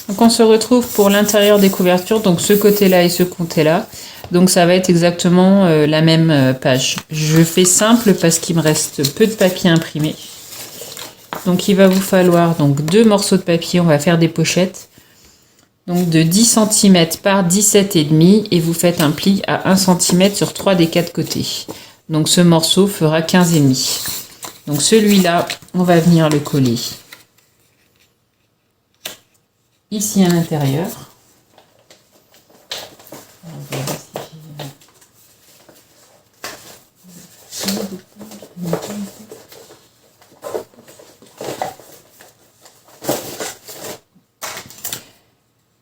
Donc on se retrouve pour l'intérieur des couvertures, donc ce côté-là et ce côté-là. Donc ça va être exactement la même page. Je fais simple parce qu'il me reste peu de papier imprimé. Donc il va vous falloir donc 2 morceaux de papier, on va faire des pochettes. Donc de 10 cm par 17,5 et vous faites un pli à 1 cm sur 3 des 4 côtés. Donc ce morceau fera 15,5. Donc celui-là, on va venir le coller ici à l'intérieur.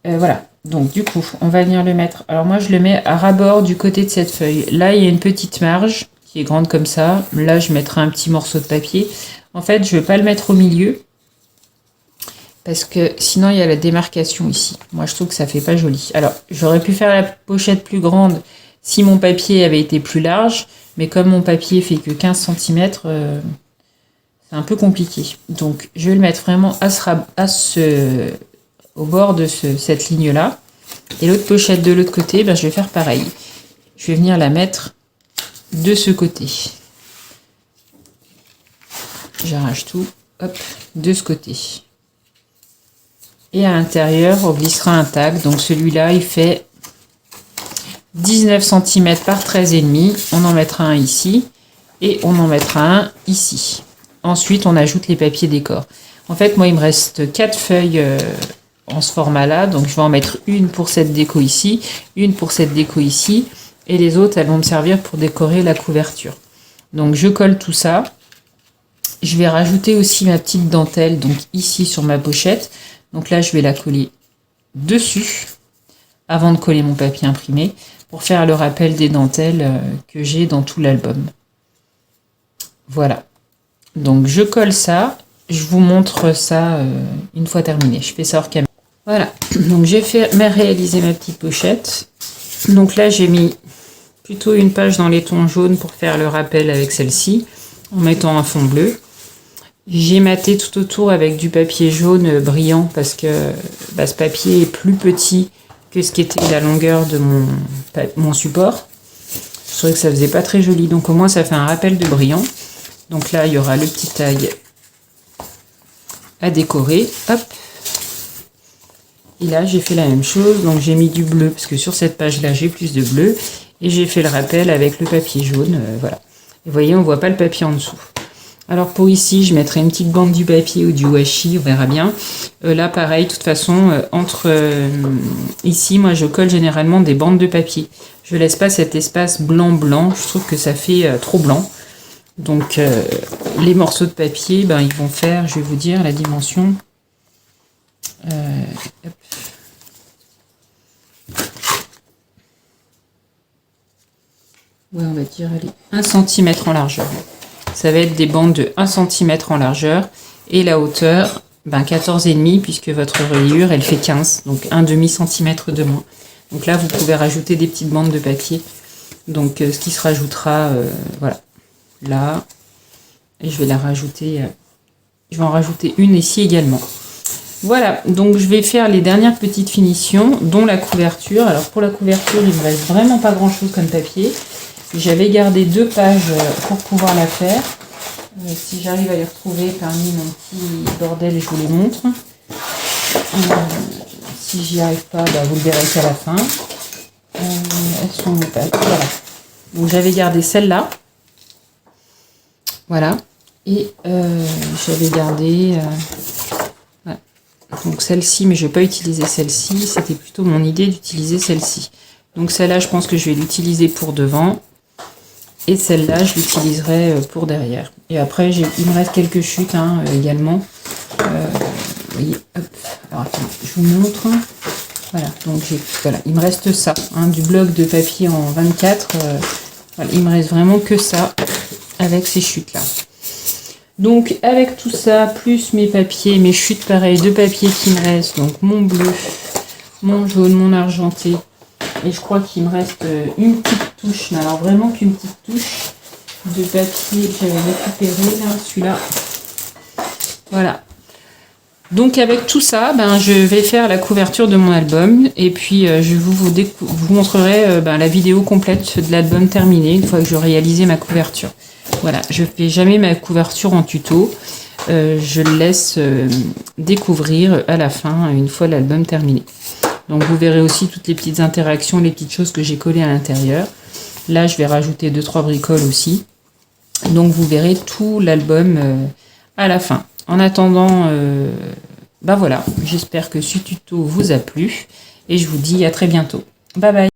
Voilà, donc du coup, on va venir le mettre. Alors moi, je le mets à ras-bord du côté de cette feuille. Là, il y a une petite marge qui est grande comme ça. Là, je mettrai un petit morceau de papier. En fait, je ne vais pas le mettre au milieu parce que sinon, il y a la démarcation ici. Moi, je trouve que ça fait pas joli. Alors, j'aurais pu faire la pochette plus grande si mon papier avait été plus large. Mais comme mon papier fait que 15 cm, c'est un peu compliqué. Donc, je vais le mettre vraiment au bord de cette ligne-là. Et l'autre pochette de l'autre côté, ben, je vais faire pareil. Je vais venir la mettre de ce côté. J'arrache tout, hop, de ce côté. Et à l'intérieur, on glissera un tag. Donc celui-là, il fait 19 cm par 13,5. On en mettra un ici. Et on en mettra un ici. Ensuite, on ajoute les papiers décor. En fait, moi, il me reste 4 feuilles en ce format-là. Donc, je vais en mettre une pour cette déco ici, une pour cette déco ici. Et les autres, elles vont me servir pour décorer la couverture. Donc, je colle tout ça. Je vais rajouter aussi ma petite dentelle, donc ici sur ma pochette. Donc là, je vais la coller dessus avant de coller mon papier imprimé pour faire le rappel des dentelles que j'ai dans tout l'album. Voilà. Donc je colle ça. Je vous montre ça une fois terminé. Je fais ça hors caméra. Voilà. Donc j'ai réalisé ma petite pochette. Donc là, j'ai mis plutôt une page dans les tons jaunes pour faire le rappel avec celle-ci en mettant un fond bleu. J'ai maté tout autour avec du papier jaune brillant parce que ce papier est plus petit que ce qui était la longueur de mon support. Je trouvais que ça faisait pas très joli, donc au moins ça fait un rappel de brillant. Donc là, il y aura le petit tag à décorer. Hop. Et là, j'ai fait la même chose, donc j'ai mis du bleu parce que sur cette page-là, j'ai plus de bleu. Et j'ai fait le rappel avec le papier jaune, voilà. Et vous voyez, on voit pas le papier en dessous. Alors pour ici, je mettrai une petite bande du papier ou du washi, on verra bien. Là, pareil, de toute façon, ici, moi, je colle généralement des bandes de papier. Je laisse pas cet espace blanc-blanc, je trouve que ça fait trop blanc. Donc, les morceaux de papier, ben, ils vont faire, je vais vous dire, la dimension. Hop. Ouais, on va dire, allez, 1 cm en largeur. Ça va être des bandes de 1 cm en largeur. Et la hauteur, ben 14,5 puisque votre reliure, elle fait 15. Donc, un demi-centimètre de moins. Donc là, vous pouvez rajouter des petites bandes de papier. Donc, ce qui se rajoutera, voilà, là. Et je vais la rajouter, je vais en rajouter une ici également. Voilà, donc je vais faire les dernières petites finitions, dont la couverture. Alors, pour la couverture, il me reste vraiment pas grand-chose comme papier. J'avais gardé 2 pages pour pouvoir la faire. Si j'arrive à les retrouver parmi mon petit bordel, je vous les montre. Si j'y arrive pas, bah, vous le verrez qu'à la fin. Elles sont mes pages. Voilà. Donc j'avais gardé celle-là. Voilà. Et j'avais gardé... voilà. Donc celle-ci, mais je ne vais pas utiliser celle-ci. C'était plutôt mon idée d'utiliser celle-ci. Donc celle-là, je pense que je vais l'utiliser pour devant. Et celle-là, je l'utiliserai pour derrière. Et après, il me reste quelques chutes également. Vous voyez, hop. Alors, attends, je vous montre. Voilà, donc voilà, il me reste ça. Du bloc de papier en 24. Voilà, il me reste vraiment que ça avec ces chutes-là. Donc, avec tout ça, plus mes papiers, mes chutes pareilles de papier qui me restent. Donc, mon bleu, mon jaune, mon argenté. Et je crois qu'il me reste une petite touche, mais alors vraiment qu'une petite touche de papier que j'avais récupéré, là, celui-là. Voilà. Donc avec tout ça, je vais faire la couverture de mon album et puis je vous montrerai la vidéo complète de l'album terminé une fois que j'aurai réalisé ma couverture. Voilà, je fais jamais ma couverture en tuto, je le laisse découvrir à la fin une fois l'album terminé. Donc vous verrez aussi toutes les petites interactions, les petites choses que j'ai collées à l'intérieur. Là je vais rajouter 2-3 bricoles aussi. Donc vous verrez tout l'album à la fin. En attendant, voilà, j'espère que ce tuto vous a plu et je vous dis à très bientôt. Bye bye.